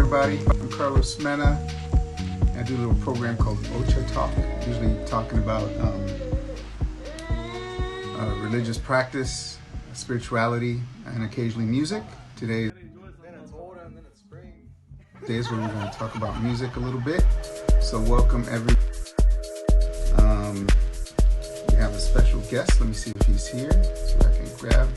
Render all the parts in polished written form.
everybody. I'm Carlos Mena. I do a little program called Orisha Talk, usually talking about religious practice, spirituality, and occasionally music. Today is where we're going to talk about music a little bit. So welcome everyone. We have a special guest. Let me see if he's here so I can grab.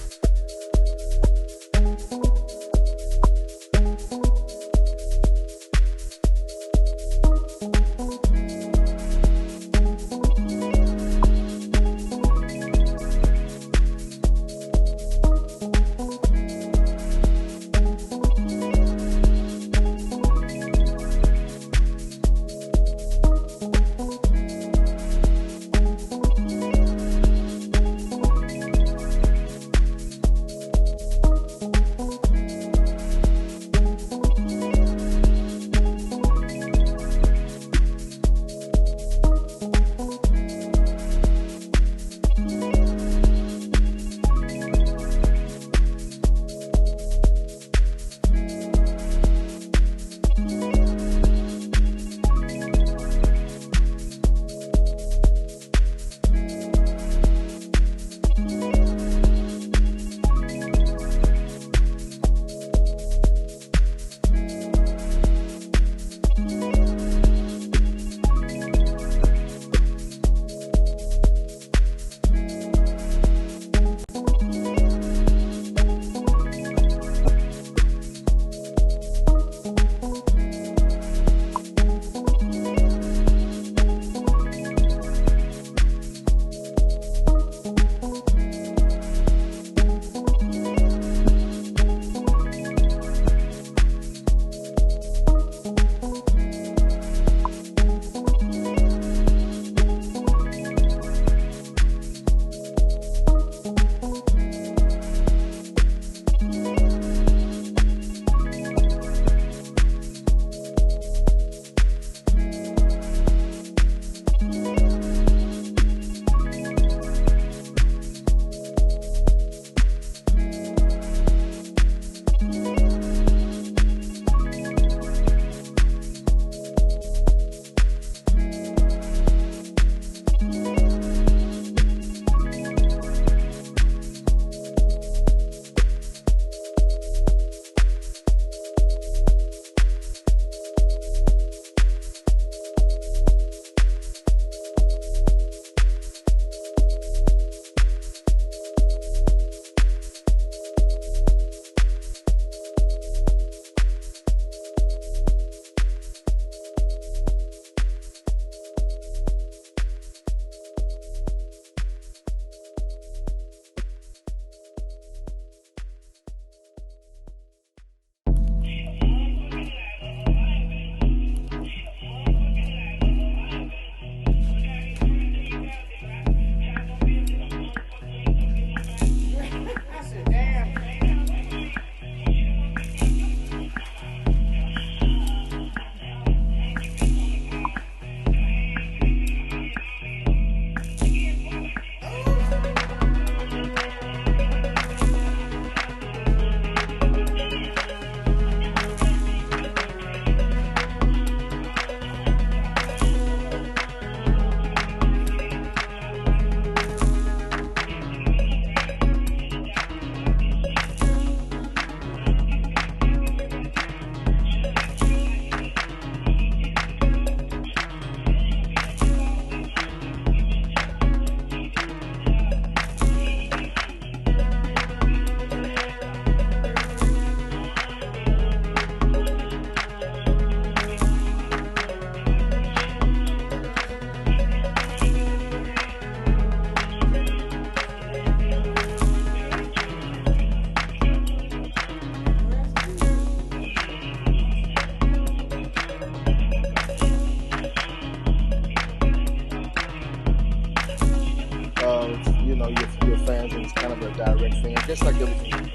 Your fans, and it's kind of a direct fan, just like everything.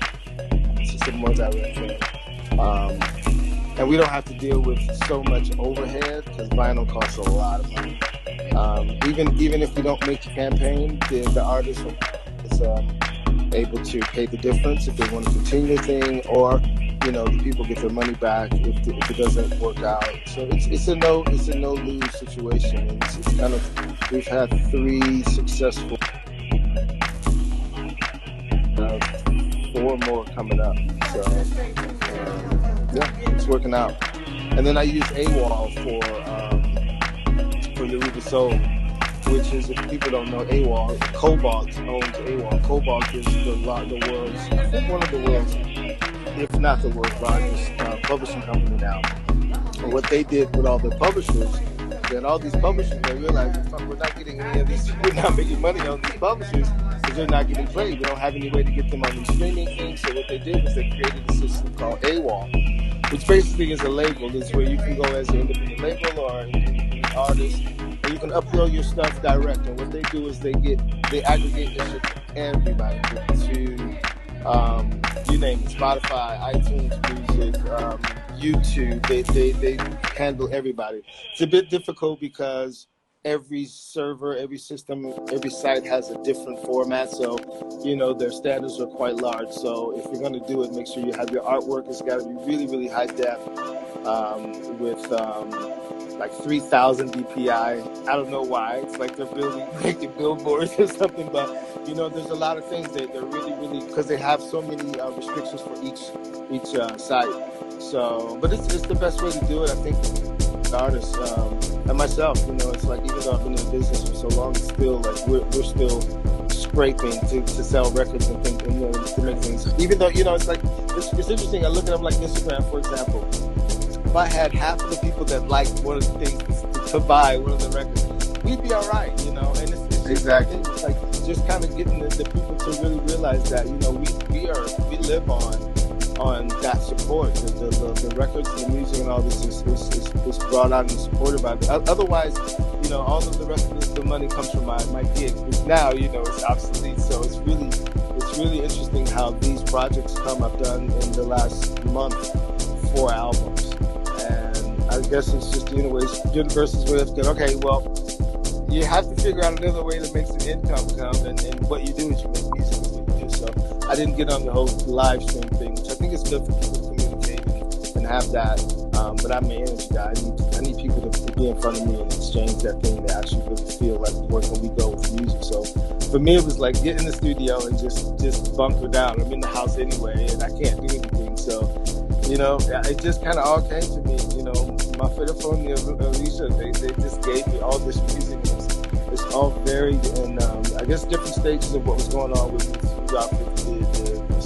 It's just a more direct fan. And we don't have to deal with so much overhead because vinyl costs a lot of money. Even if we don't make the campaign, the artist is able to pay the difference if they want to continue the thing, or the people get their money back if it doesn't work out. So it's a no lose situation. And it's kind of, we've had 3 successful, 4 more coming up. So yeah, it's working out. And then I use AWOL for Yoruba Soul, which is, if people don't know, AWOL, Cobalt owns AWOL. Cobalt is the world's, I think one of the world's, if not the world's largest publishing company now. And what they did with all the publishers, then all these publishers, they realized, we're not getting any of these, we're not making money on these publishers because they're not getting played. We don't have any way to get them on these streaming things. So what they did was they created a system called AWOL, which basically is a label. It's where you can go as an independent label or an independent artist, and you can upload your stuff direct. And what they do is they aggregate this shit to everybody, to you name it, Spotify, iTunes Music, YouTube. They handle everybody. It's a bit difficult because every server, every system, every site has a different format. So, their standards are quite large. So if you're going to do it, make sure you have your artwork. It's got to be really, really high def, with like 3,000 DPI. I don't know why. It's like they're making billboards or something. But, there's a lot of things that they're really, really, because they have so many restrictions for each site. So, but it's the best way to do it, I think, for artists. And myself, it's like, even though I've been in the business for so long, it's still like we're still scraping to sell records and things, and to make things. Even though, it's like, it's interesting. I look at them like Instagram, for example. If I had half of the people that liked one of the things to buy one of the records, we'd be all right, And it's exactly. It's like just kind of getting the people to really realize that, we live on that support. The records and the music and all this is brought out and supported by it. Otherwise, all of the rest of the money comes from my gigs, which now, it's obsolete. So it's really interesting how these projects come. I've done in the last month 4 albums, and I guess it's just the universe's way of saying, okay, well, you have to figure out another way to make some income come, and what you do is you make music is what you do. So I didn't get on the whole live stream thing, which I think is good for people to communicate and have that. But I'm an energy guy. I need people to be in front of me and exchange that thing that actually really feel like the work when we go with music. So for me, it was like get in the studio and just bunker down. I'm in the house anyway, and I can't do anything. So, it just kind of all came to me. My from the Orisha, they just gave me all this music. It's all varied, and I guess different stages of what was going on with me throughout the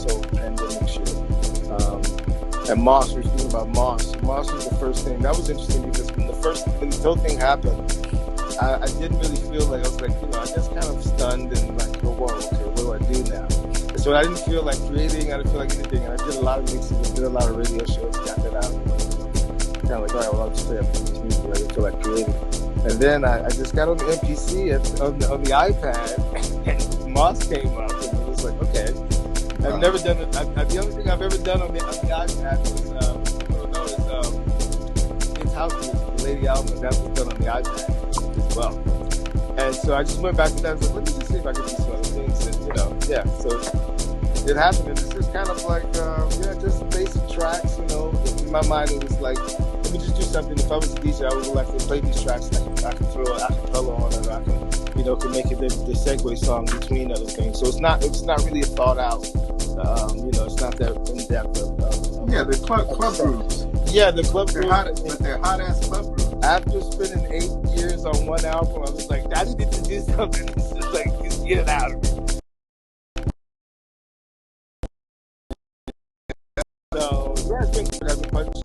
whole pandemic shit. And Moss, we were speaking about Moss. Moss was the first thing. That was interesting because when the whole thing happened, I didn't really feel like, I was like, I just kind of stunned and like, whoa, okay, what do I do now? And so I didn't feel like creating, I didn't feel like anything. And I did a lot of mixes, I did a lot of radio shows, got that out. Kind of like, all right, well, I'll just play up this music. I didn't feel like creating. And then I just got on the MPC on the iPad, and Moss came up, and it was like, okay. I've never done it. The only thing I've ever done on the iPad was, It's House Music, Lady Alma. That was done on the iPad as well. And so I just went back to that and said, let me just see if I can do some other things. And, so it happened. And it's just kind of like, just basic tracks, In my mind, it was like, let me just do something. If I was a DJ, I would like to play these tracks. I can throw an acapella on it, or I can, can make it the segue song between other things. So it's not really a thought out. It's not that in depth. The club groups. Yeah, the club groups. But they're hot ass club groups. After spending 8 years on one album, I was like, I needed to do something. It's just like, just get it out of me. So yeah, it's been good. I've been punching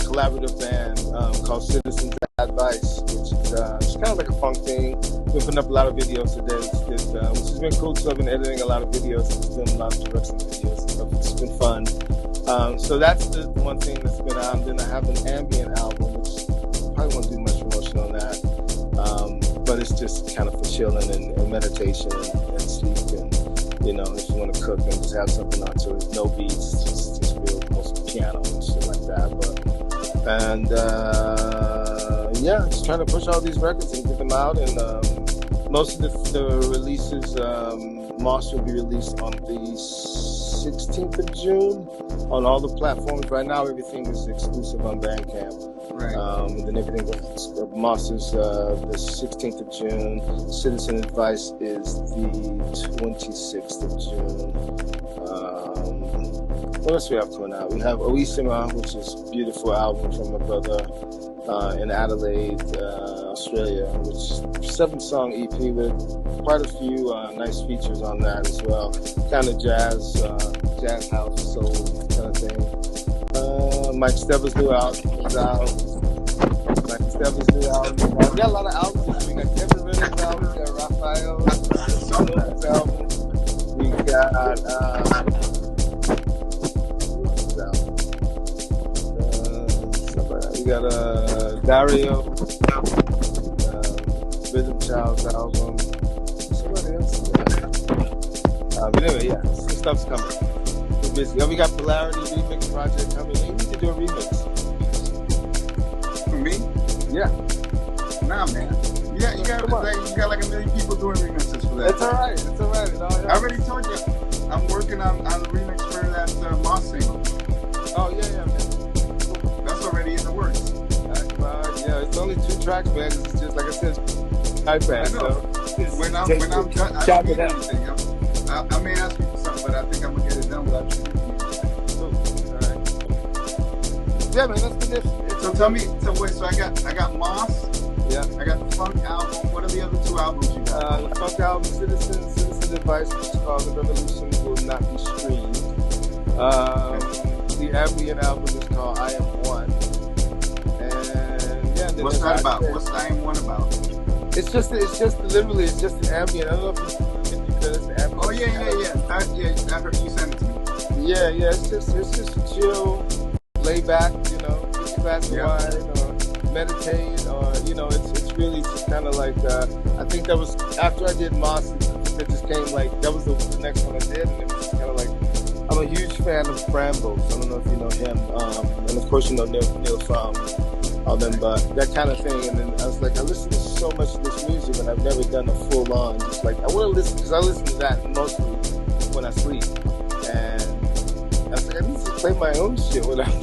collaborative band called Citizens Advice, which is just kind of like a funk thing. Been putting up a lot of videos today, which has been cool. So I've been editing a lot of videos, doing a lot of production videos and stuff. It's been fun. So that's the one thing that's been out. Then I have an ambient album, which I probably won't do much promotion on that. But it's just kind of for chilling and meditation and sleep, and if you want to cook and just have something on, so there's no beats, just real most piano and shit like that. Just trying to push all these records and get them out. And most of the releases, Moss will be released on the 16th of June on all the platforms. Right now, everything is exclusive on Bandcamp. Right. And then everything goes. Moss is the 16th of June. Citizen Advice is the 26th of June. What else we have coming out? We have Orisha, which is a beautiful album from my brother in Adelaide, Australia, which is a 7-song EP with quite a few nice features on that as well. Kind of jazz house, soul kind of thing. Mike Steva's new album is out. We got a lot of albums. We got Kevin Renner's album. We got Raphael's album. We got Dario, Rhythm Child's album. Somebody else. But anyway, yeah, some stuff's coming. We're busy. We got Polarity Remix Project coming. You need to do a remix. For me? Yeah. Nah, man. You got like a million people doing remixes for that. It's all right. I already told you. I'm working on the remix for that Moss single. Oh, yeah, man. That's already in the works. Yeah, it's only 2 tracks, man. It's just, like I said, iPad. I know. So when I'm done, I don't need anything. I may ask you for something, but I think I'm going to get it done without you. Cool. All right. Yeah, man, that's the difference. So tell me, so I got Moss. Yeah. I got the Funk album. What are the other 2 albums you got? The Funk album, Citizen Advice, which is called The Revolution Will Not Be Streamed. The ambient album is called I Am One. And yeah, what's that about? What's I Am One about? It's just literally an ambient. I don't know if it's the ambient. Oh yeah. I heard you send it to me. Yeah. It's just a chill, lay back, get your glass of wine, or meditate, or it's really just kind of like I think that was after I did Moss. It just came like that was the next one I did, and it was kind of like I'm a huge fan of Brambles. I don't know if you know him, and of course you know Neil from all them, but that kind of thing. And then I was like, I listen to so much of this music, and I've never done a full on. Just like I want to listen because I listen to that mostly when I sleep, and I was like, I need to play my own shit when I'm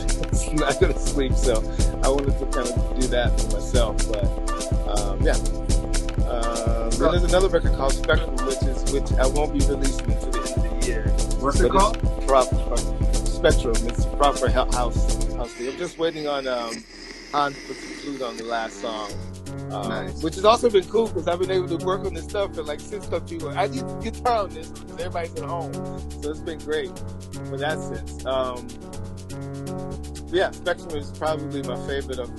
not gonna sleep. So I wanted to kind of do that for myself, but yeah. Then there's another record called Spectrum, which I won't be releasing until the end of the year. What's it called? Spectrum. It's a proper house thing. I'm just waiting on Hans put the flute on the last song, nice. Which has also been cool because I've been able to work on this stuff and like since stuff people. I need to guitar on this because everybody's at home, so it's been great for that sense. Yeah, Spectrum is probably my favorite of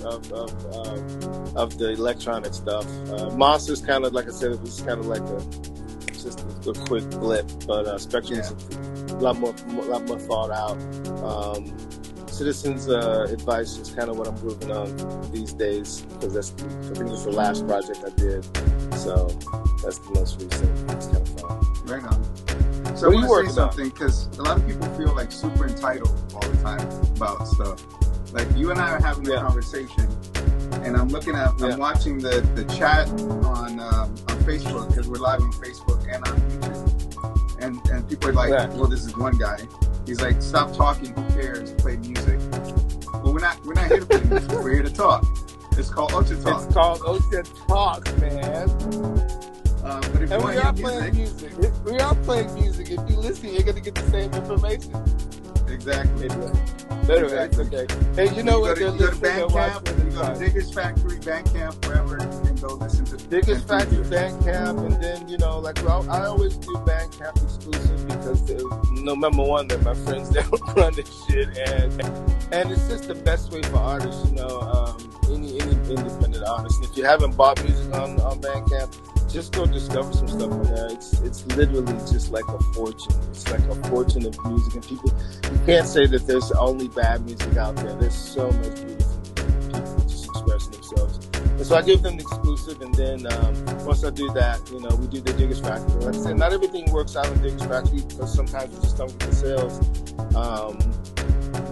the electronic stuff. Moss is kind of like I said, it was kind of like just a quick blip, but Spectrum is a lot more thought out. Citizen's Advice is kind of what I'm grooving on these days because I think it's the last project I did, so that's the most recent. It's kind of fun. Right on. So I want to say something because a lot of people feel like super entitled all the time about stuff. Like you and I are having a conversation, and I'm looking at, I'm watching the chat on Facebook because we're live on Facebook and on YouTube, and people are like, well, this is one guy. He's like, stop talking. Who cares? Play music. Well, we're not here to play music. We're here to talk. It's called Ocha Talk. It's called Ocha Talk, man. But if you want we are playing music. We are playing music. If you listen, you're gonna get the same information. Exactly. It's okay. Hey, you know what? You go to Bandcamp, you go to Diggers Factory, Bandcamp, wherever you can go listen to Diggers Factory, Bandcamp, and then I always do Bandcamp exclusive because number one, that my friends they don't run this shit, and it's just the best way for artists, any independent artist. And if you haven't bought music on Bandcamp, just go discover some stuff on there. It's literally just like a fortune. It's like a fortune of music, and people, you can't say that there's only bad music out there. There's so much beautiful people just expressing themselves. And so I give them the exclusive, and then once I do that, we do the Diggers Factory. Like I said, not everything works out in Diggers Factory because sometimes we just don't get the sales.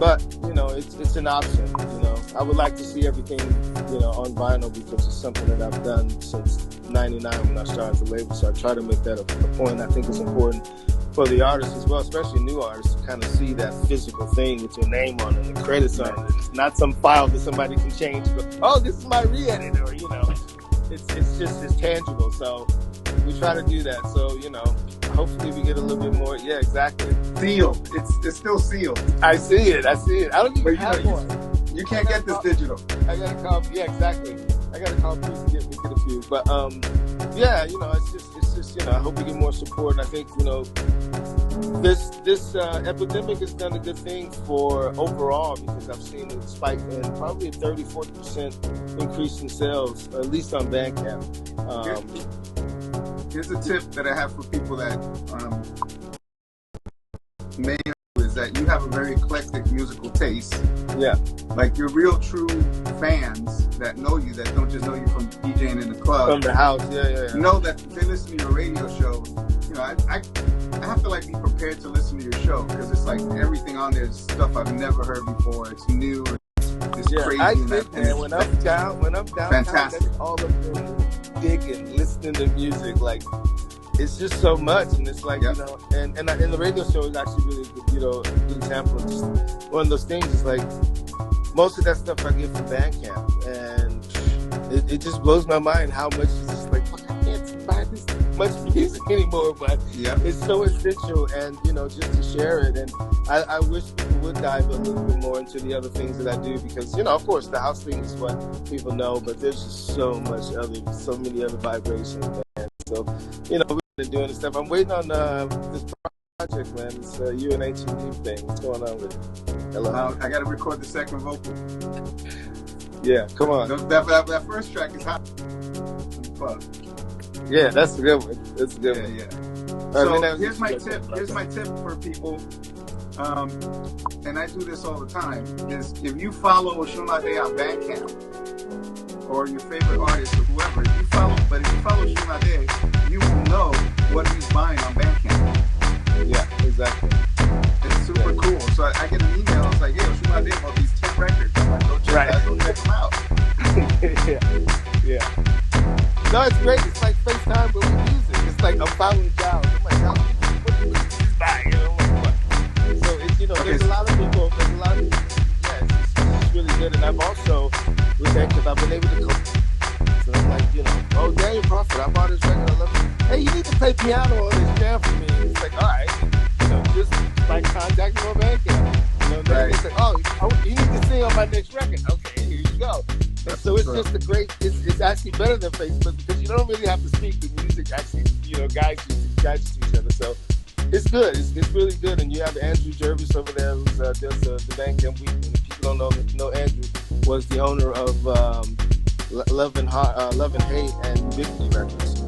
But it's an option. I would like to see everything on vinyl because it's something that I've done since '99 when I started the label. So I try to make that a point. I think it's important for the artists as well, especially new artists, to kind of see that physical thing with your name on it and the credits on it. It's not some file that somebody can change. Go, oh, this is my re-edit, or it's tangible. So we try to do that. So hopefully we get a little bit more. Yeah, exactly. Sealed. It's still sealed. I see it. I don't even have one. You can't get this digital. I gotta call. Yeah, exactly. I gotta call Bruce to get a few. But it's just I hope we get more support. And I think this epidemic has done a good thing for overall, because I've seen it spike in probably a 30-40% increase in sales, at least on Bandcamp. Here's a tip that I have for people that may know, is that you have a very eclectic musical taste. Yeah. Like your real true fans that know you, that don't just know you from DJing in the club. From the house, yeah. Know that they listen to your radio show. I have to be prepared to listen to your show, because it's like everything on there is stuff I've never heard before. It's new. It's crazy. I think, man, when I'm down, fantastic. That's all of them digging, listening to music. Like, it's just so much, and it's like and the radio show is actually really good, a good example of just one of those things. It's like most of that stuff I get from Bandcamp, and it just blows my mind how much it's just like, fuck, I can't buy this much music anymore, but it's so essential, and just to share it. And I wish people would dive a little bit more into the other things that I do, because of course the house thing is what people know, but there's just so many other vibrations, man. So we've been doing this stuff. I'm waiting on this project, man. This UNHD thing. What's going on with it? Hello. I got to record the second vocal. Yeah, come on. That first track is hot. Fuck. Yeah, that's a good one. That's a good one. Yeah. So here's my tip. Here's my tip for people, and I do this all the time. Is if you follow Osunlade on Bandcamp, or your favorite artist or whoever, if you follow Osunlade, you will know what he's buying on Bandcamp. Yeah, exactly. It's super cool. So I get an email. It's like, "Hey, Osunlade bought these 10 records." I'm like, "Go check them out." Yeah. No, it's great. It's like FaceTime, but with music. It's like I'm following Giles. I'm like, what is this buying? What? So it's there's a lot of people. Yeah, it's really good. And I've also, with that, because I've been able to go. So I'm like, oh, Daniel Crawford, I bought this record. I love it. Hey, you need to play piano on this jam for me. And it's like, all right, just like contact me on Bandcamp. It's like, oh, you need to sing on my next record. Okay, here you go. And so it's just it's actually better than Facebook, because you don't really have to speak. The music actually, guides you to each other. So it's good. It's really good. And you have Andrew Jervis over there, who does the Bandcamp Week. And if people don't know Andrew was the owner of Love and Hate and Victory Records.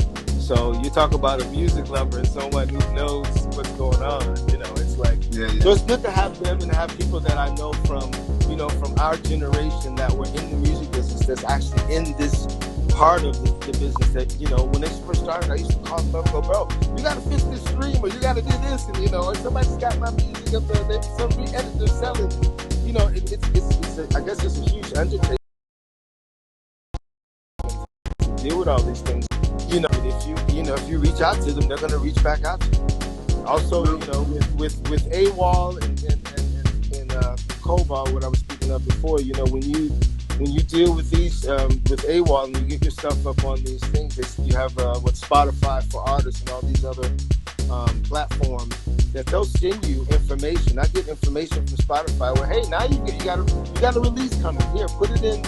So you talk about a music lover and someone who knows what's going on. It's like so it's good to have them and have people that I know from our generation that were in the music business, that's actually in this part of the business that, when they first started, I used to call them up and go, bro, you got to fix this stream, or you got to do this, and, or somebody's got my music up there, some re-editor selling, I guess it's a huge undertaking to deal with all these things. If you reach out to them, they're going to reach back out to you. Also, with AWOL and Cobalt, what I was speaking of before, when you deal with these with AWOL and you get your stuff up on these things, you have what Spotify for artists and all these other platforms that they'll send you information. I get information from Spotify where, hey, now you got a release coming here, put it in.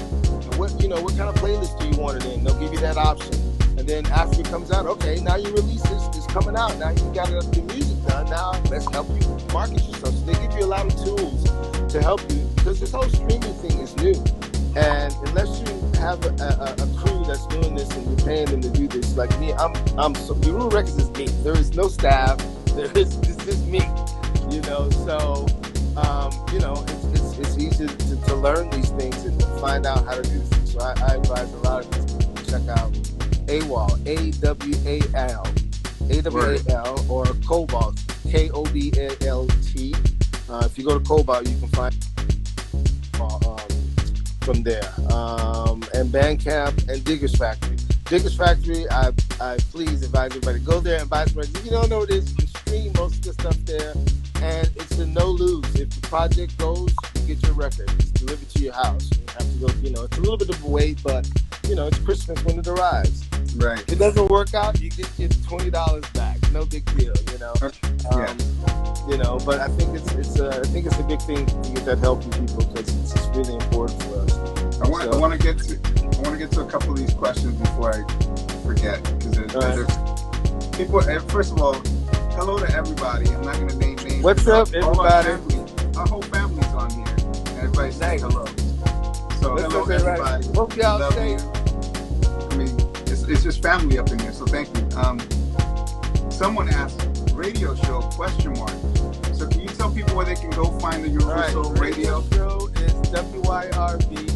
What kind of playlist do you want it in? They'll give you that option. And then after it comes out, okay, now your release is coming out. Now you got the music done. Now let's help you market yourself. So they give you a lot of tools to help you, because this whole streaming thing is new. And unless you have a crew that's doing this and you're paying them to do this, like me, so Guru Records is me. There is no staff. This is me. So it's easy to learn these things and to find out how to do things. So I advise a lot of people to check out AWOL, AWAL, or Cobalt, KOBALT. If you go to Cobalt, you can find from there. And Bandcamp and Diggers Factory. Diggers Factory, I please advise everybody, go there and buy some records. If you don't know what it is, stream most of the stuff there, and it's a no lose. If the project goes, you get your record. It's delivered to your house. You have to go. You know, it's a little bit of a wait, but you know, it's Christmas when it arrives. Right. If it doesn't work out, you get your $20 back. No big deal. You know. You know, but I think it's a big thing to get that help from people because it's just really important for us. I want to get to a couple of these questions before I forget, because there's people. First of all, hello to everybody. I'm not going to name names. What's up, everybody? Our whole family's on here. Everybody say hello. So hello, everybody. Right. Hope y'all safe. I mean, it's just family up in here. So thank you. Someone asked, radio show ? So can you tell people where they can go find the Yoruba Soul Radio? The show is WYRB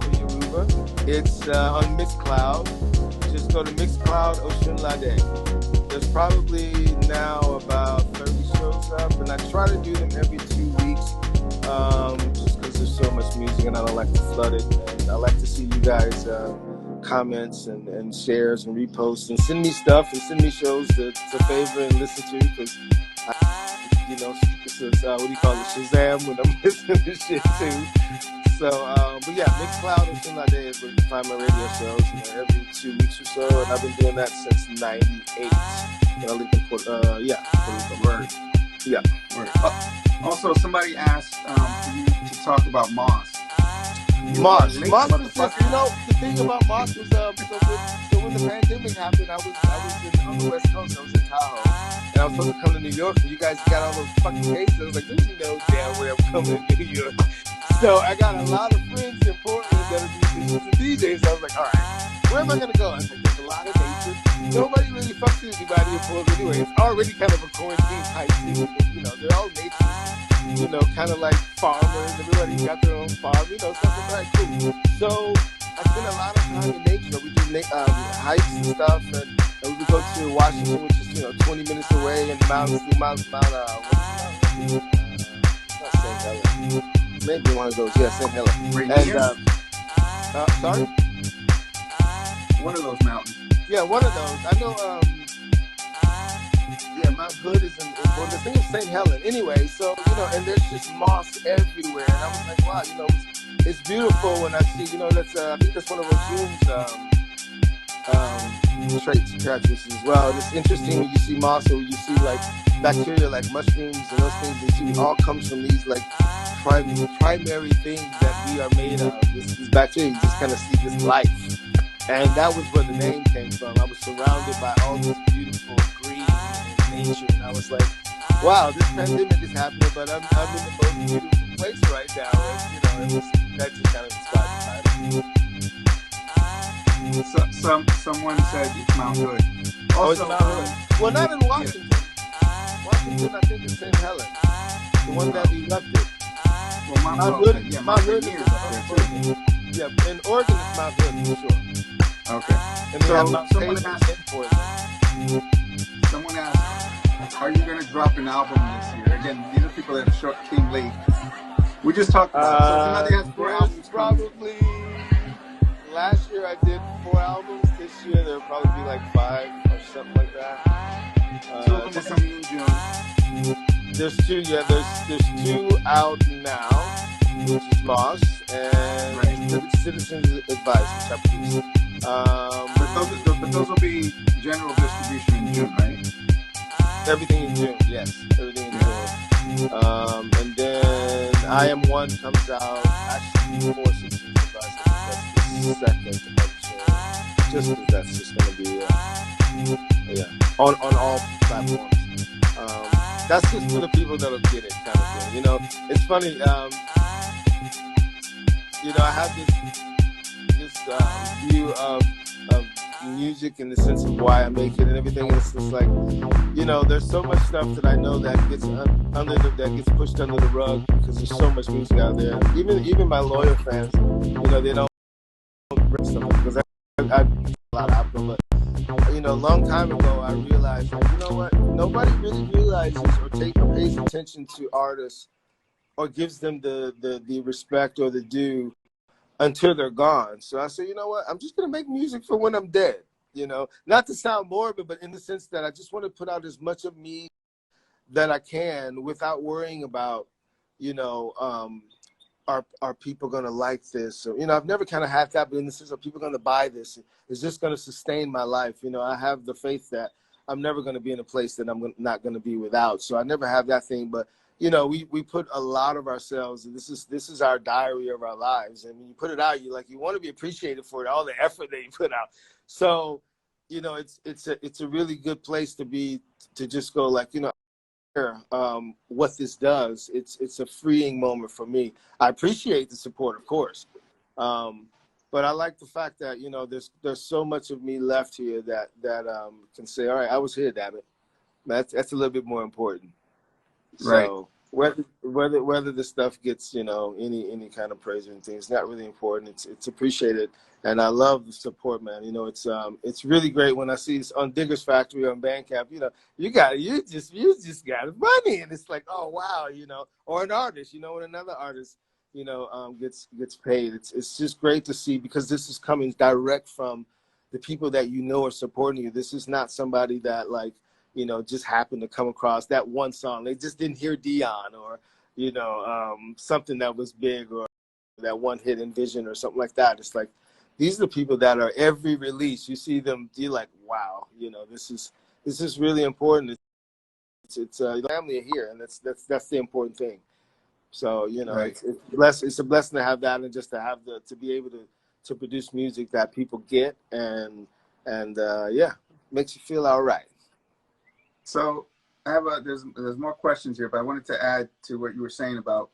for Yoruba. It's on Mixcloud. Just go to Mixcloud Osunlade. There's probably now about 30 shows up, and I try to do them every 2 weeks, just because there's so much music and I don't like to flood it. And I like to see you guys comments and shares and reposts and send me stuff and send me shows to favor and listen to, because you know, this is what do you call it, Shazam, when I'm listening to shit too. So but yeah, Mixcloud and Osunlade is where you can find my radio shows, you know, every 2 weeks or so, and I've been doing that since '98. And I live in Puerto Rico. Word. Yeah. Word. Also, somebody asked for you to talk about Moss. Moss was just, you know, the thing about Moss was so when the pandemic happened, I was on the West Coast. I was in Tahoe, and I was supposed to come to New York, and you guys got all those fucking cases. I was like, there's no damn way I'm coming to New York. So I got a lot of friends in Portland that are musicians and DJs. So I was like, all right, where am I gonna go? I was like, there's a lot of nature. Nobody really fucks with anybody in Portland anyway. It's already kind of a quarantine type thing. You know, they're all nature. You know, kind of like farmers. Everybody got their own farm. You know, something like cool. So I spend a lot of time in nature. We do hikes and stuff, and we would go to Washington, which is 20 minutes away, and not St. Helens. Maybe one of those. Yeah, St. Helens. And sorry, one of those mountains. Yeah, one of those. I know. Yeah, Mount Hood is well, the thing is St. Helen. Anyway, so, and there's just moss everywhere. And I was like, wow, it's beautiful when I see, I think that's one of Osun's traits and characteristics as well. It's interesting when you see moss, or you see like bacteria like mushrooms and those things that you all comes from these like primary things that we are made of. This bacteria, you just kind of see this life. And that was where the name came from. I was surrounded by all this beautiful green and nature, and I was like, wow, this pandemic is happening, but I'm in the most beautiful place right now. And, that just kind of inspired the title. Someone said it's Mount Hood. Also, it's Mount Hood. Well, not in Washington. Yeah. Washington, I think it's St. Helen, the one that erupted. Well, Mount Hood, Mount Hood is there too. Yeah, in Oregon, it's Mount Hood for sure. Okay. And someone asked, are you going to drop an album this year? Again, these are people that came late. We just talked about it. So somebody has 4 albums. Probably last year I did 4 albums. This year there'll probably be like 5 or something like that. 2 of them are coming in June. There's 2, there's 2 out now, which is Moss and Citizens Advice, which I produced. But those will be general distribution in June, right? Everything in June, yes. Everything in June. And then I Am One comes out actually before Citizens Advice. That's the 2nd of June. Just because that's just going to be, on all platforms. That's just for the people that'll get it, kind of thing. It's funny. I have this view of music in the sense of why I make it and everything. It's just like, there's so much stuff that I know that gets that gets pushed under the rug because there's so much music out there. Even my loyal fans, they don't bring stuff because I a lot of albums, but a long time ago I realized, what? Nobody really realizes or pays attention to artists or gives them the respect or the due until they're gone. So I said, what? I'm just going to make music for when I'm dead, not to sound morbid, but in the sense that I just want to put out as much of me that I can without worrying about, you know, are people going to like this? So, you know, I've never kind of had that, but in the sense of people going to buy this? Is this going to sustain my life? You know, I have the faith that I'm never going to be in a place that I'm not going to be without. So I never have that thing. But, you know, we put a lot of ourselves, and this is our diary of our lives. And when you put it out, you want to be appreciated for it, all the effort that you put out. So, you know, it's a really good place to be, to just go like, you know, what this does. It's a freeing moment for me. I appreciate the support, of course, but I like the fact that, you know, there's so much of me left here that can say, all right, I was here, damn it. That's a little bit more important. Right. So whether the stuff gets, you know, any kind of praise or anything, it's not really important. It's appreciated, and I love the support, man. You know, it's really great when I see this on Digger's Factory on Bandcamp. You know, you just got money, and it's like, oh wow, you know, or an artist, you know, when another artist, you know, gets paid. It's just great to see, because this is coming direct from the people that you know are supporting you. This is not somebody that, like, you know, just happened to come across that one song. They just didn't hear Dion, or, you know, something that was big, or that one hit Envision or something like that. It's like, these are the people that are every release. You see them, you're like, wow, you know, this is really important. It's family here, and that's the important thing. So, you know, right. it's a blessing to have that, and just to have to be able to produce music that people get, and yeah, makes you feel all right. So I have there's more questions here, but I wanted to add to what you were saying about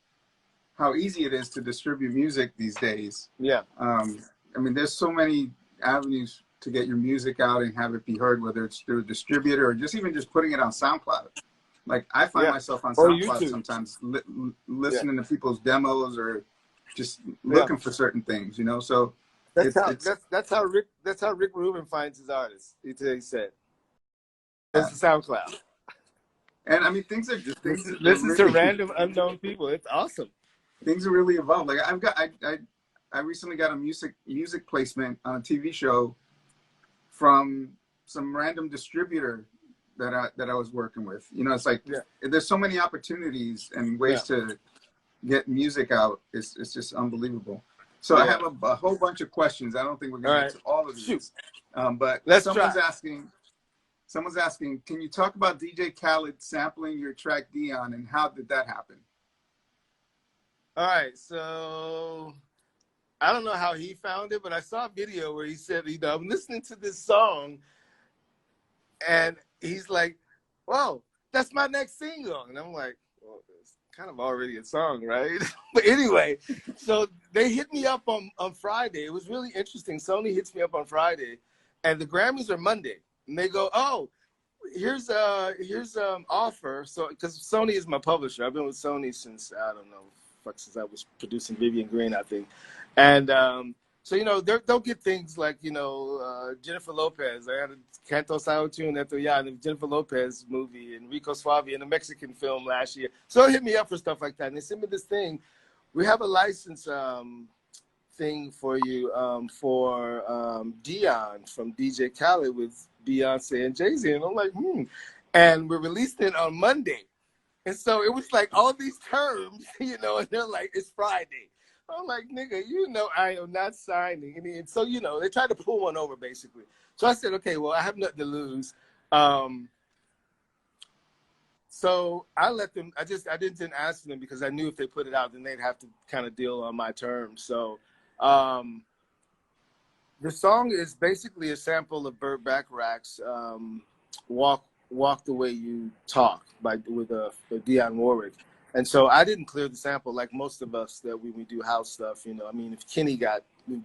how easy it is to distribute music these days. Yeah. I mean, there's so many avenues to get your music out and have it be heard, whether it's through a distributor or just putting it on SoundCloud. Like, I find myself on SoundCloud sometimes listening to people's demos, or just looking for certain things, you know. So that's how Rick Rubin finds his artists. He said. It's SoundCloud. And I mean, things are just listen to random unknown people. It's awesome. Things are really evolved. Like, I recently got a music placement on a TV show from some random distributor that I was working with. You know, it's like, there's so many opportunities and ways to get music out. It's just unbelievable. So I have a whole bunch of questions. I don't think we're going to get to all of these. But someone's asking, can you talk about DJ Khaled sampling your track Dion, and how did that happen? All right, so I don't know how he found it, but I saw a video where he said, you know, I'm listening to this song, and he's like, whoa, that's my next single. And I'm like, well, it's kind of already a song, right? But anyway, so they hit me up on Friday. It was really interesting. Sony hits me up on Friday, and the Grammys are Monday. And they go, oh, here's offer. So, because Sony is my publisher. I've been with Sony since, I don't know, since I was producing Vivian Green, I think. And so, you know, they'll get things like, you know, Jennifer Lopez. I had a Canto Sautune Eto Ya, the Jennifer Lopez movie, and Rico Suave in a Mexican film last year. So they hit me up for stuff like that. And they sent me this thing. We have a license thing for you for Dion from DJ Khaled with Beyonce and Jay-Z. And I'm like, And we released it on Monday. And so it was like all these terms, you know, and they're like, it's Friday. I'm like, nigga, you know, I am not signing. And so, you know, they tried to pull one over, basically. So I said, okay, well, I have nothing to lose. So I let them, I didn't ask them, because I knew if they put it out, then they'd have to kind of deal on my terms. So the song is basically a sample of Burt Bacharach's Walk the Way You Talk with Dionne Warwick. And so I didn't clear the sample like most of us that we do house stuff, you know. I mean, if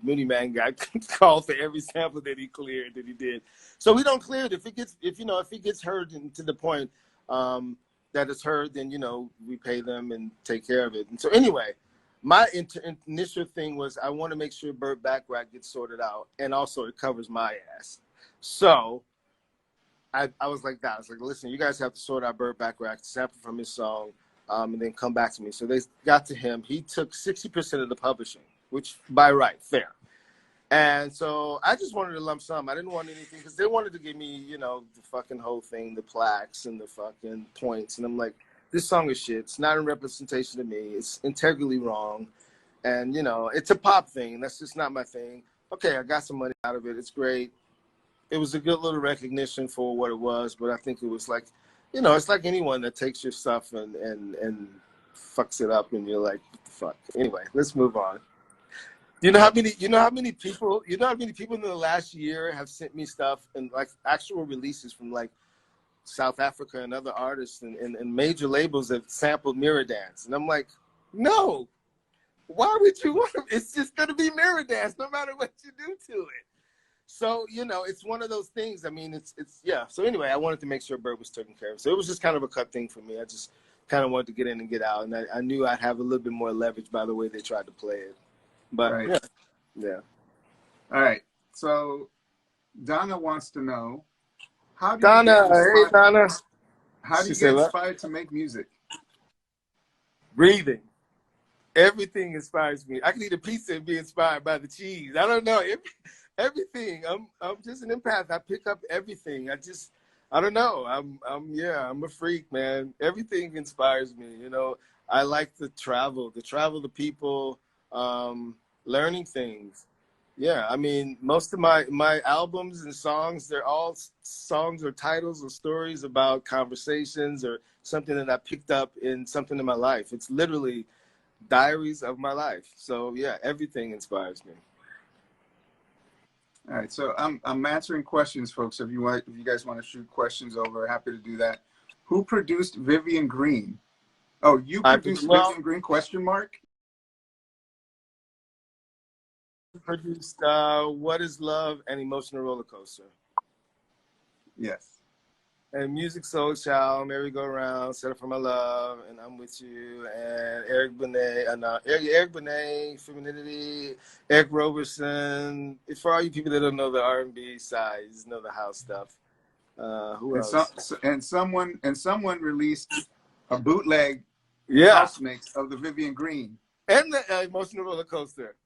Mooney Man got called for every sample that he cleared, that he did. So we don't clear it. If it gets heard to the point that it's heard, then, you know, we pay them and take care of it. And so anyway, my initial thing was, I want to make sure Burt Bacharach gets sorted out, and also it covers my ass. So I was like that. I was like, listen, you guys have to sort out Burt Bacharach, sample from his song, and then come back to me. So they got to him. He took 60% of the publishing, which by right, fair. And so I just wanted a lump sum. I didn't want anything because they wanted to give me, you know, the fucking whole thing, the plaques and the fucking points. And I'm like, this song is shit. It's not a representation of me. It's integrally wrong. And, you know, it's a pop thing. That's just not my thing. Okay, I got some money out of it. It's great. It was a good little recognition for what it was. But I think it was like, you know, it's like anyone that takes your stuff and fucks it up. And you're like, what the fuck? Anyway, let's move on. You know how many people in the last year have sent me stuff and like actual releases from like South Africa and other artists and major labels that sampled Mirror Dance. And I'm like, no, why would you want to? It's just going to be Mirror Dance no matter what you do to it. So, you know, it's one of those things. I mean, it's yeah. So anyway, I wanted to make sure Bird was taken care of. So it was just kind of a cut thing for me. I just kind of wanted to get in and get out. And I knew I'd have a little bit more leverage by the way they tried to play it. But right. Yeah. All right. So Donna wants to know how do Donna you get inspired to make music? Breathing. Everything inspires me. I can eat a pizza and be inspired by the cheese. I don't know. Everything. I'm just an empath. I pick up everything. I don't know. I'm a freak, man. Everything inspires me. You know, I like to travel, the people, learning things. Yeah, I mean, most of my albums and songs, they're all songs or titles or stories about conversations or something that I picked up in something in my life. It's literally diaries of my life. So yeah, everything inspires me. All right, so I'm answering questions, folks. If you guys want to shoot questions over, happy to do that. Who produced Vivian Green? Oh, you produced Vivian Green? Question mark. Produced What Is Love and Emotional Roller Coaster. Yes. And Music Soul Child, Merry Go Round, Set Up For My Love, and I'm With You, and Eric Benet, Femininity, Eric Roberson. For all you people that don't know the R&B side, you just know the house stuff. Who else? Someone released a bootleg house mix of the Vivian Green. And the Emotional Roller Coaster.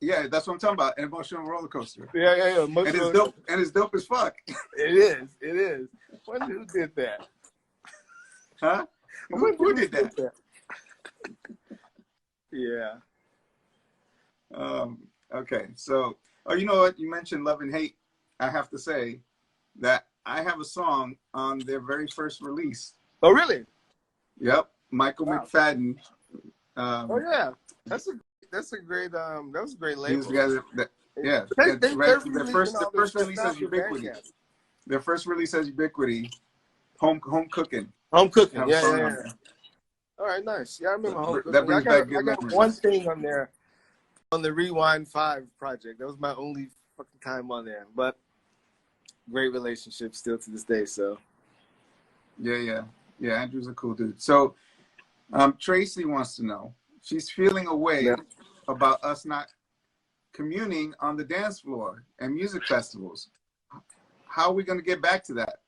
Yeah, that's what I'm talking about. An Emotional Roller Coaster. Yeah. And it's dope as fuck. It is. Who did that? Huh? Who did that? Yeah. Okay. So, you know what? You mentioned Love and Hate. I have to say that I have a song on their very first release. Oh, really? Yep. Michael McFadden. Oh yeah. That's a great that was a great label. The first release has Ubiquity. Their first release has Ubiquity. Home cooking. Yeah. All right, nice. Yeah, I remember Home Cooking. That brings back good memories. I got one thing on there on the Rewind 5 project. That was my only fucking time on there. But great relationship still to this day, so. Yeah, Andrew's a cool dude. So Tracy wants to know. She's feeling a way about us not communing on the dance floor and music festivals. How are we going to get back to that?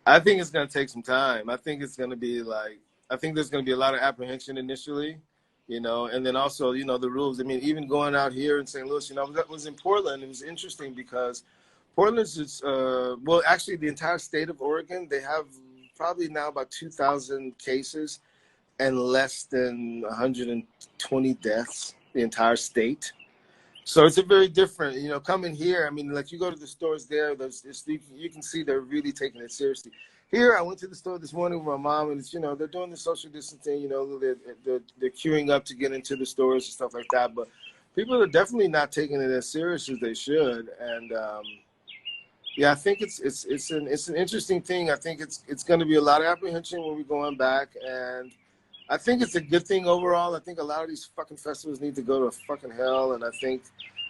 I think it's going to take some time. I think there's going to be a lot of apprehension initially, you know, and then also, you know, the rules. I mean, even going out here in St. Louis, you know, that was in Portland. It was interesting because Portland's just, actually the entire state of Oregon, they have probably now about 2,000 cases and less than 120 deaths, the entire state. So it's a very different, you know, coming here. I mean, like you go to the stores there, you can see they're really taking it seriously. Here, I went to the store this morning with my mom, and it's, you know, they're doing the social distancing, you know, they're queuing up to get into the stores and stuff like that. But people are definitely not taking it as serious as they should. And yeah, I think it's an interesting thing. I think it's going to be a lot of apprehension when we're going back, and I think it's a good thing overall. I think a lot of these fucking festivals need to go to fucking hell, and I think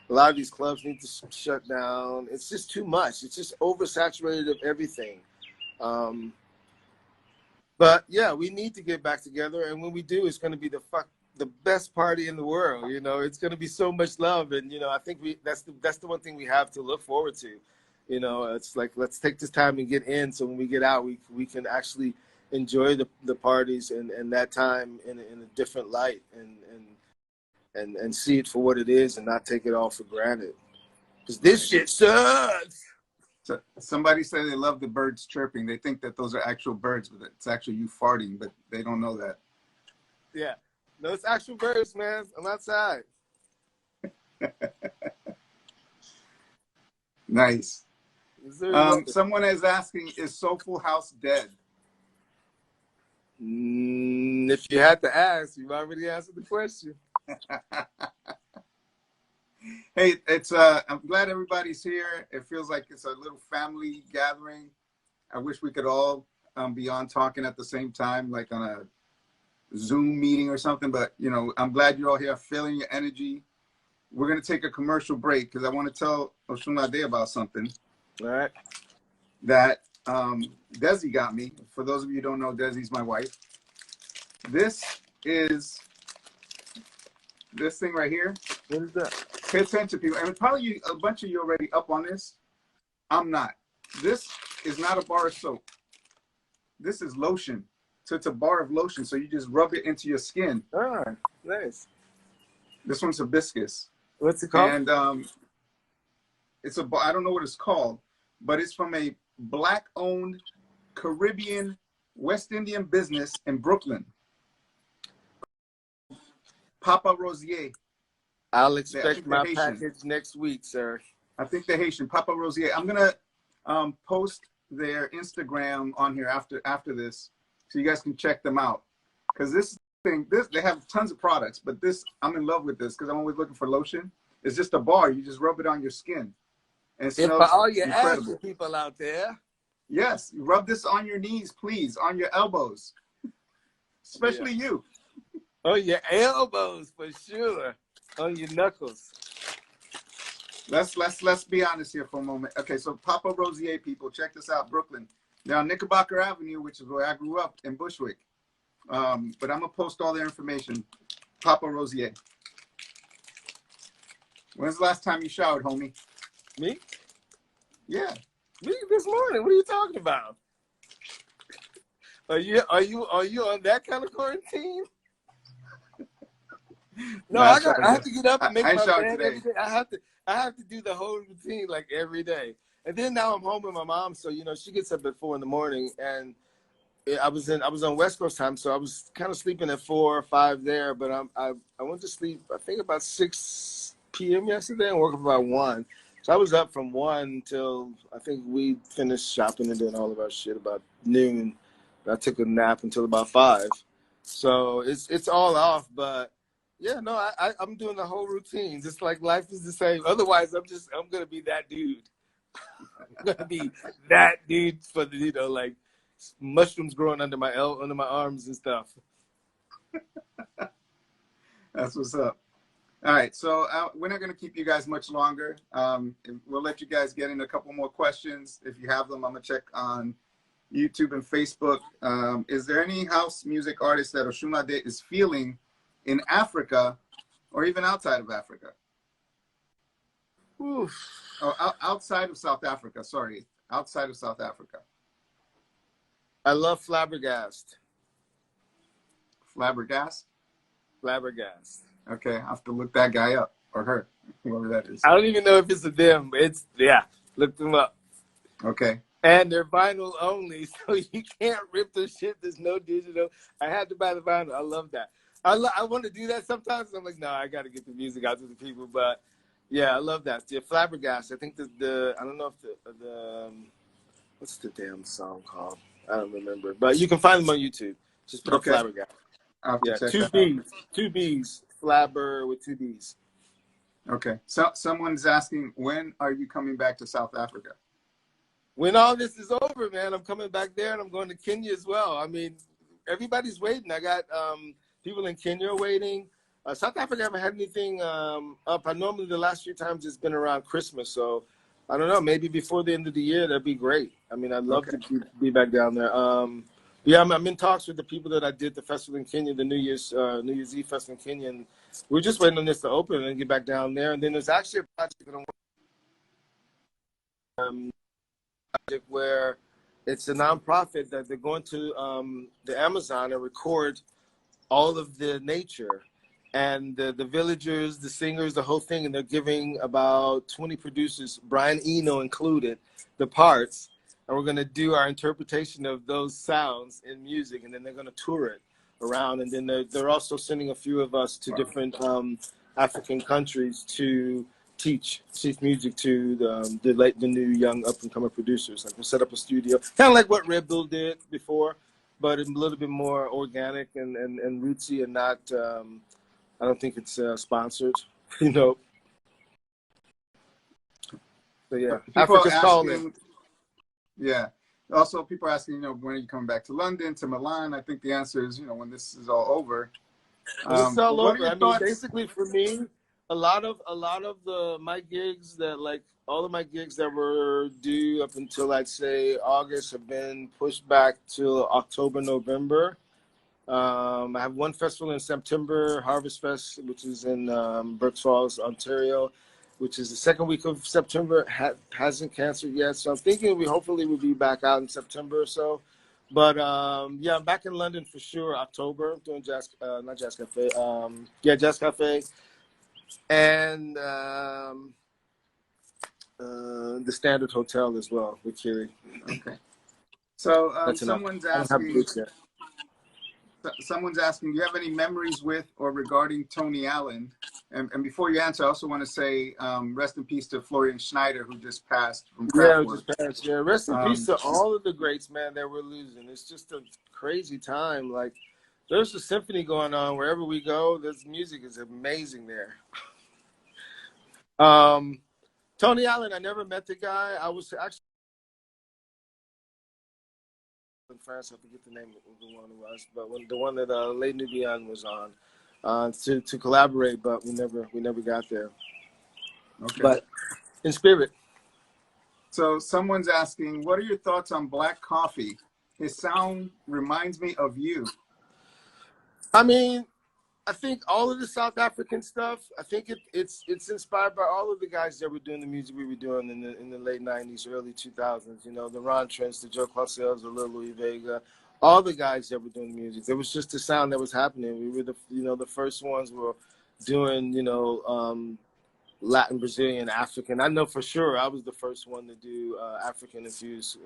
a lot of these clubs need to shut down. It's just too much. It's just oversaturated of everything. But yeah, we need to get back together, and when we do, it's going to be the best party in the world. You know, it's going to be so much love, and you know, I think that's the one thing we have to look forward to. You know, it's like, let's take this time and get in, so when we get out, we can actually enjoy the parties and that time in a different light. And and see it for what it is and not take it all for granted. Because this shit sucks. So somebody said they love the birds chirping. They think that those are actual birds, but it's actually you farting, but they don't know that. Yeah. No, it's actual birds, man. I'm outside. Nice. Someone is asking, is Soulful House dead? If you had to ask, you've already answered the question. Hey, I'm glad everybody's here. It feels like it's a little family gathering. I wish we could all be on talking at the same time, like on a Zoom meeting or something. But, you know, I'm glad you're all here, feeling your energy. We're going to take a commercial break because I want to tell Osunlade about something. All right. That Desi got me. For those of you who don't know, Desi's my wife. This is this thing right here. What is that? Pay attention, people. And probably a bunch of you already up on this. I'm not. This is not a bar of soap. This is lotion. So it's a bar of lotion. So you just rub it into your skin. Oh, nice. This one's hibiscus. What's it called? And it's a, I don't know what it's called, but it's from a Black-owned Caribbean West Indian business in Brooklyn. Papa Rosier. I'll expect my package next week, sir. I think they're Haitian. Papa Rosier. I'm gonna post their Instagram on here after this, so you guys can check them out. Because this thing, they have tons of products, but this, I'm in love with this because I'm always looking for lotion. It's just a bar. You just rub it on your skin, and it smells for all your incredible. People out there. Yes, rub this on your knees, please, on your elbows, especially you. On your elbows, for sure. On your knuckles. Let's be honest here for a moment. Okay, so Papa Rosier, people, check this out, Brooklyn. Now, Knickerbocker Avenue, which is where I grew up in Bushwick. But I'm gonna post all their information. Papa Rosier. When's the last time you showered, homie? Me? Yeah. Me this morning. What are you talking about? Are you on that kind of quarantine? No, I have to get up and make my bed every day. I have to do the whole routine like every day. And then now I'm home with my mom, so you know she gets up at 4 a.m. and I was on West Coast time, so I was kind of sleeping at 4 or 5 there. But I went to sleep I think about 6 p.m. yesterday and woke up about 1. So I was up from 1 till I think we finished shopping and doing all of our shit about noon. I took a nap until about 5. So it's all off, but. Yeah, no, I'm doing the whole routine. Just like life is the same. Otherwise, I'm gonna be that dude. I'm gonna be that dude for the, you know, like mushrooms growing under my arms and stuff. That's what's up. All right, so we're not gonna keep you guys much longer. We'll let you guys get in a couple more questions if you have them. I'm gonna check on YouTube and Facebook. Is there any house music artist that Osunlade is feeling in Africa or even outside of Africa? Oof. Oh, outside of South Africa, sorry. Outside of South Africa. I love Flabbergast. Flabbergast? Flabbergast. Okay, I have to look that guy up, or her, whoever that is. I don't even know if it's a them. Look them up. Okay. And they're vinyl only, so you can't rip the shit. There's no digital. I had to buy the vinyl. I love that. I want to do that sometimes. I'm like, no, I got to get the music out to the people. But yeah, I love that. Yeah, Flabbergast. I think the I don't know if the what's the damn song called? I don't remember. But you can find them on YouTube. Just put up Flabbergast. Yeah, 2 B's. 2 B's. Flabber with 2 B's. Okay. So someone's asking, when are you coming back to South Africa? When all this is over, man, I'm coming back there and I'm going to Kenya as well. I mean, everybody's waiting. I got people in Kenya are waiting. South Africa haven't had anything up. Normally the last few times it's been around Christmas. So I don't know, maybe before the end of the year, that'd be great. I mean, I'd love to be back down there. Yeah, I'm in talks with the people that I did the festival in Kenya, the New Year's Eve festival in Kenya. And we're just waiting on this to open and get back down there. And then there's actually a project that I'm project where it's a nonprofit that they're going to the Amazon and record all of the nature and the villagers, the singers, the whole thing, and they're giving about 20 producers, Brian Eno included, the parts, and we're going to do our interpretation of those sounds in music, and then they're going to tour it around, and then they're also sending a few of us to different African countries to teach music to the new young up and coming producers. Like we'll set up a studio, kind of like what Red Bull did before, but a little bit more organic and rootsy, and not. I don't think it's sponsored, you know. So yeah, Africa's calling. Yeah. Also, people are asking, when are you coming back to London, to Milan? I think the answer is, when this is all over. It's all over. I mean, basically for me, a lot of my gigs all of my gigs that were due up until I'd say August have been pushed back to October, November. I have one festival in September, Harvest Fest, which is in Berks Falls, Ontario, which is the second week of September. Hasn't canceled yet, so I'm thinking hopefully we'll be back out in September or so. But yeah, I'm back in London for sure. October, doing Jazz Cafe, Jazz Cafe, and the Standard Hotel as well with Kiri. Okay. So someone's asking. Someone's asking, do you have any memories with or regarding Tony Allen? And before you answer, I also want to say rest in peace to Florian Schneider, who just passed from Kraftwerk. Yeah, rest in peace to all of the greats, man, that we're losing. It's just a crazy time. Like, there's a symphony going on wherever we go. This music is amazing there. Tony Allen, I never met the guy. I was actually in France. I forget the name of the one it was, but the one that Les Nubian was on to collaborate, but we never got there. Okay. But in spirit. So someone's asking, what are your thoughts on Black Coffee? His sound reminds me of you. I mean, I think all of the South African stuff, I think it's inspired by all of the guys that were doing the music we were doing in the late 90s, early 2000s. The Ron Trent's, the Joe Claussels, the Lil Louis Vega, all the guys that were doing music. There was just the sound that was happening. We were the first ones were doing, Latin, Brazilian, African. I know for sure I was the first one to do African-infused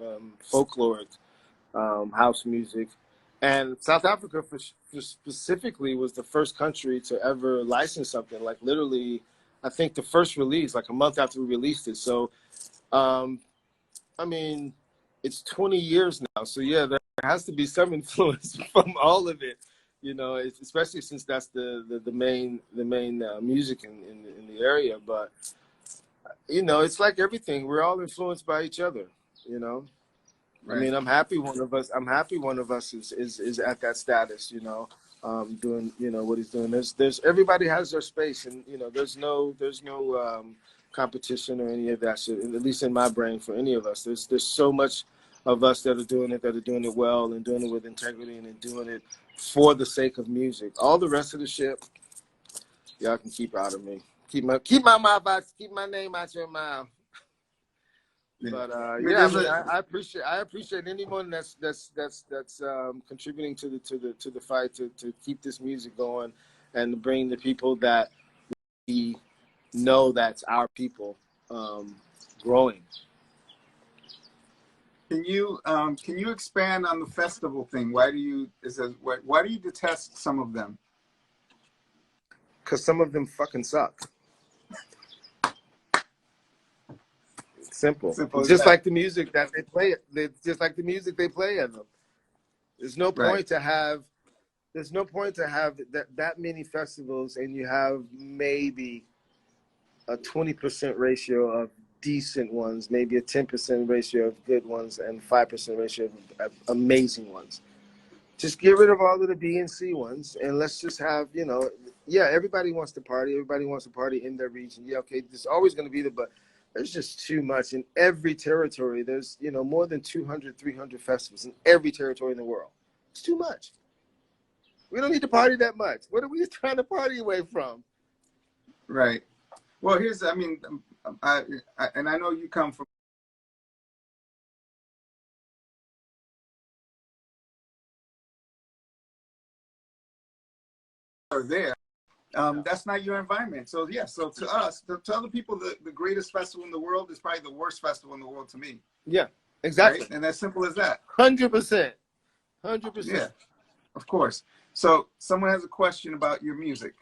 folkloric house music. And South Africa specifically was the first country to ever license something. Like literally, I think the first release, like a month after we released it. So, I mean, it's 20 years now. So yeah, there has to be some influence from all of it, especially since that's the main music in the area. But, it's like everything. We're all influenced by each other, Right. I mean, I'm happy one of us is at that status, doing, what he's doing. There's everybody has their space, and there's no competition or any of that shit. At least in my brain, for any of us, there's so much of us that are doing it well and doing it with integrity and doing it for the sake of music. All the rest of the shit, y'all can keep out of me. Keep my mouth out. Keep my name out your mouth. But I appreciate anyone that's contributing to the fight to keep this music going and bring the people that we know that's our people growing. Can you expand on the festival thing? Why do you detest some of them? Because some of them fucking suck. Simple. Just like the music that they play. Just like the music they play in them. There's no point to have that many festivals, and you have maybe a 20% ratio of decent ones, maybe a 10% ratio of good ones, and 5% ratio of amazing ones. Just get rid of all of the B and C ones, and let's just have, everybody wants to party. Everybody wants to party in their region. Yeah, okay, there's always going to be but there's just too much in every territory. There's, more than 200, 300 festivals in every territory in the world. It's too much. We don't need to party that much. What are we trying to party away from? Right. Well, I know you come from there. That's not your environment. So yeah, so to us, to other people, the greatest festival in the world is probably the worst festival in the world to me. Yeah, exactly. Right? And as simple as that. 100%. 100%. Yeah, of course. So someone has a question about your music.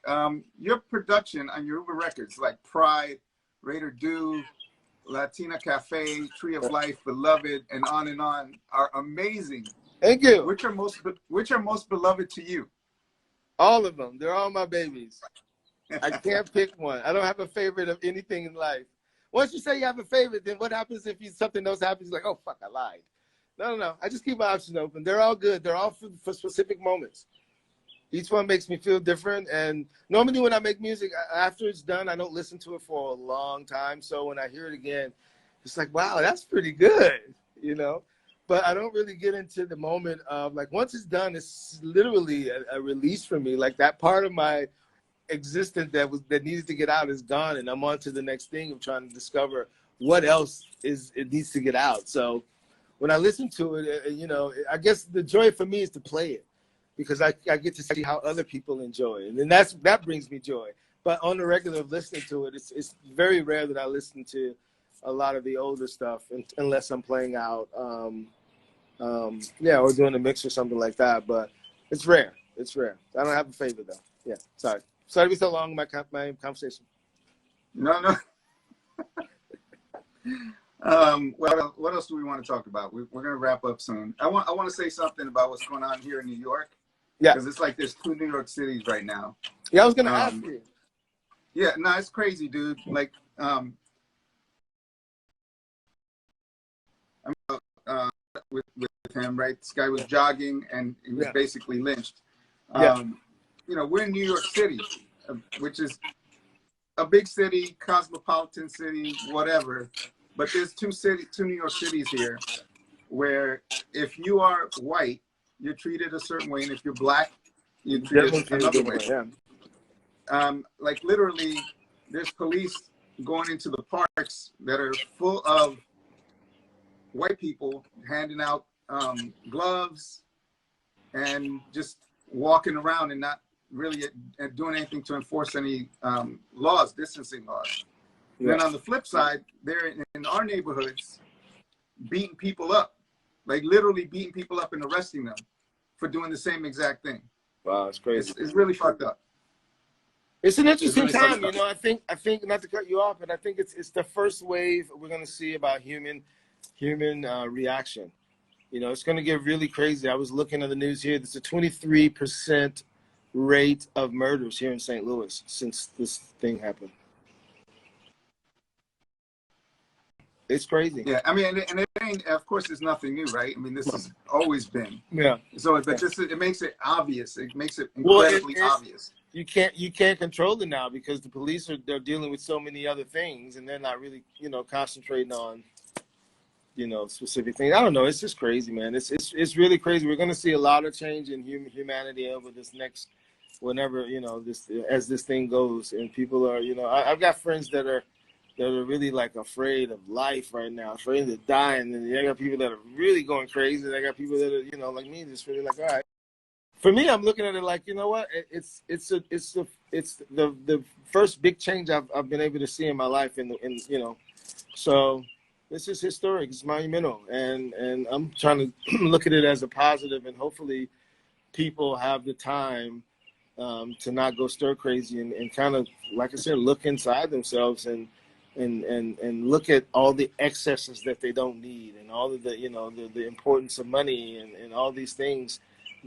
Your production on your Uber records, like Pride, Raider Do, Latina Cafe, Tree of Life, Beloved, and on, are amazing. Thank you. Which are most beloved to you? All of them. They're all my babies. I can't pick one. I don't have a favorite of anything in life. Once you say you have a favorite, then what happens if something else happens? Like, oh, fuck, I lied. No. I just keep my options open. They're all good. They're all for specific moments. Each one makes me feel different. And normally when I make music, after it's done, I don't listen to it for a long time. So when I hear it again, it's like, wow, that's pretty good, you know? But I don't really get into the moment of, like, once it's done, it's literally a release for me. Like, that part of my existence that needed to get out is gone, and I'm on to the next thing of trying to discover what else it needs to get out. So when I listen to it, you know, I guess the joy for me is to play it, because I get to see how other people enjoy it, and then that brings me joy. But on the regular of listening to it, it's very rare that I listen to a lot of the older stuff, unless I'm playing out, or doing a mix or something like that. But it's rare. It's rare. I don't have a favorite though. Yeah, sorry to be so long, my conversation. No. What else do we want to talk about? We're going to wrap up soon. I want to say something about what's going on here in New York. Yeah, because it's like there's 2 New York cities right now. Yeah, I was going to ask you. Yeah, no, it's crazy, dude. Like, with him, right? This guy was jogging and he was basically lynched. You know, we're in New York City, which is a big city, cosmopolitan city, whatever. But there's 2 New York cities here where if you are white, you're treated a certain way, and if you're black, you're treated another way. Like, literally, there's police going into the parks that are full of white people handing out gloves and just walking around and not really doing anything to enforce any laws, distancing laws. Yeah. Then on the flip side, they're in our neighborhoods beating people up, like literally beating people up and arresting them for doing the same exact thing. Wow, it's crazy. It's really fucked up. It's an interesting time, you know. I think not to cut you off, but I think it's the first wave we're going to see about human reaction. You know, it's going to get really crazy. I was looking at the news here. There's a 23% rate of murders here in St. Louis since this thing happened. It's crazy. Yeah, I mean, and it ain't, of course, it's nothing new, right? I mean, this has always been. Yeah. So, but just it makes it obvious. It makes it incredibly obvious. You can't control it now because the police they're dealing with so many other things, and they're not really, you know, concentrating on, you know, specific things. I don't know. It's just crazy, man. It's really crazy. We're going to see a lot of change in humanity over this next, whenever, you know, as this thing goes, and people are, you know, I've got friends that are really like afraid of life right now, afraid of dying, and I got people that are really going crazy. And I got people that are, you know, like me, just really like, all right. For me, I'm looking at it like, you know what? It's the first big change I've been able to see in my life, in you know, so this is historic. It's monumental, and I'm trying to look at it as a positive, and hopefully people have the time to not go stir crazy and kind of, like I said, look inside themselves and look at all the excesses that they don't need, and all of the, you know, the importance of money and all these things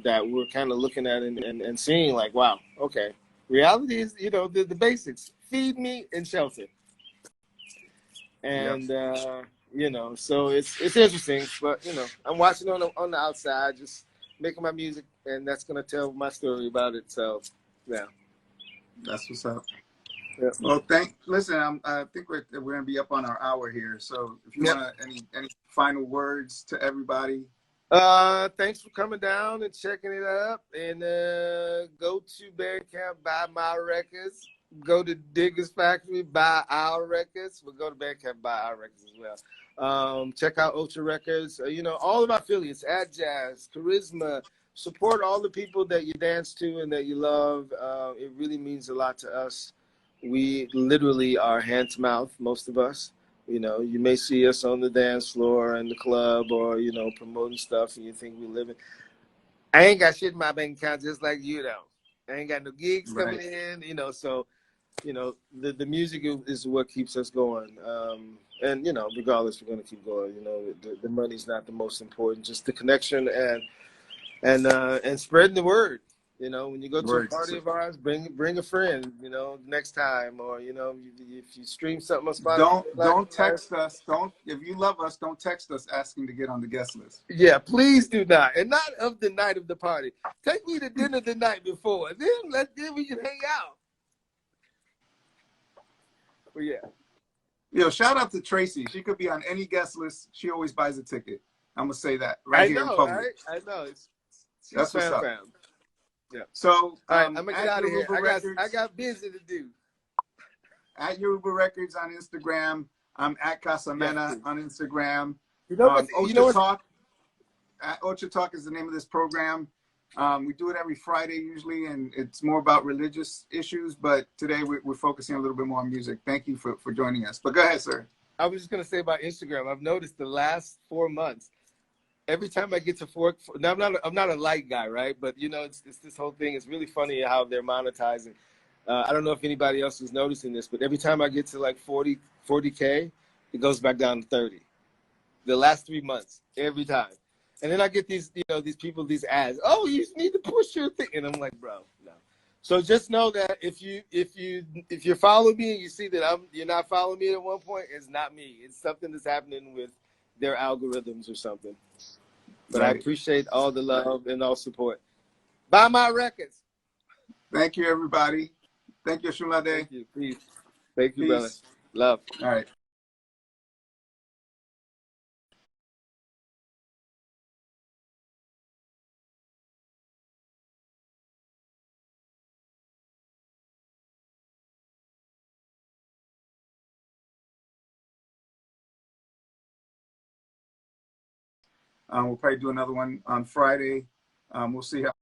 that we're kind of looking at and seeing like, wow, okay. Reality is, you know, the basics: feed me and shelter. And you know, so it's interesting, but you know, I'm watching on the outside, just making my music, and that's gonna tell my story about it. So yeah, that's what's up. Yeah. Well, listen, I think we're gonna be up on our hour here. So if you want any final words to everybody. Thanks for coming down and checking it up, and go to Bandcamp, buy my records. Go to Diggers Factory, buy our records. We'll go to Bandcamp, buy our records as well. Check out Ultra Records. You know, all of our affiliates: Ad Jazz, Charisma, support all the people that you dance to and that you love. It really means a lot to us. We literally are hand to mouth, most of us. You know, you may see us on the dance floor in the club or, you know, promoting stuff and you think we live in. I ain't got shit in my bank account just like you, though. I ain't got no gigs coming in, you know, so, you know, the music is what keeps us going. And, you know, regardless, we're going to keep going. You know, the money's not the most important, just the connection and spreading the word. You know, when you go to a party of ours, bring a friend, you know, next time, or, you know, if you stream something on Spotify. Don't text us. If you love us, don't text us asking to get on the guest list. Yeah, please do not. And not of the night of the party. Take me to dinner the night before. Then we can hang out. But yeah. Yo, shout out to Tracy. She could be on any guest list. She always buys a ticket. I'm going to say that here in public. Right? I know. That's what's up. Yeah. So, all right, I'm gonna get out of here. I got busy to do. At Yoruba Records on Instagram. I'm at Casamena on Instagram. You know what? Ocha Talk. Ocha Talk is the name of this program. We do it every Friday usually, and it's more about religious issues. But today we're focusing a little bit more on music. Thank you for joining us. But go ahead, sir. I was just gonna say about Instagram. I've noticed the last 4 months. Every time I get to now I'm not a like guy, right? But you know, it's this whole thing. It's really funny how they're monetizing. I don't know if anybody else is noticing this, but every time I get to like 40K, it goes back down to 30. The last 3 months, every time. And then I get these people, these ads. Oh, you need to push your thing, and I'm like, bro, no. So just know that if you're following me and you see that you're not following me at one point, it's not me. It's something that's happening with their algorithms or something. But I appreciate all the love and all support. Buy my records. Thank you, everybody. Thank you, Osunlade. Thank you. Peace. Thank you, brother. Love. All right. We'll probably do another one on Friday. We'll see how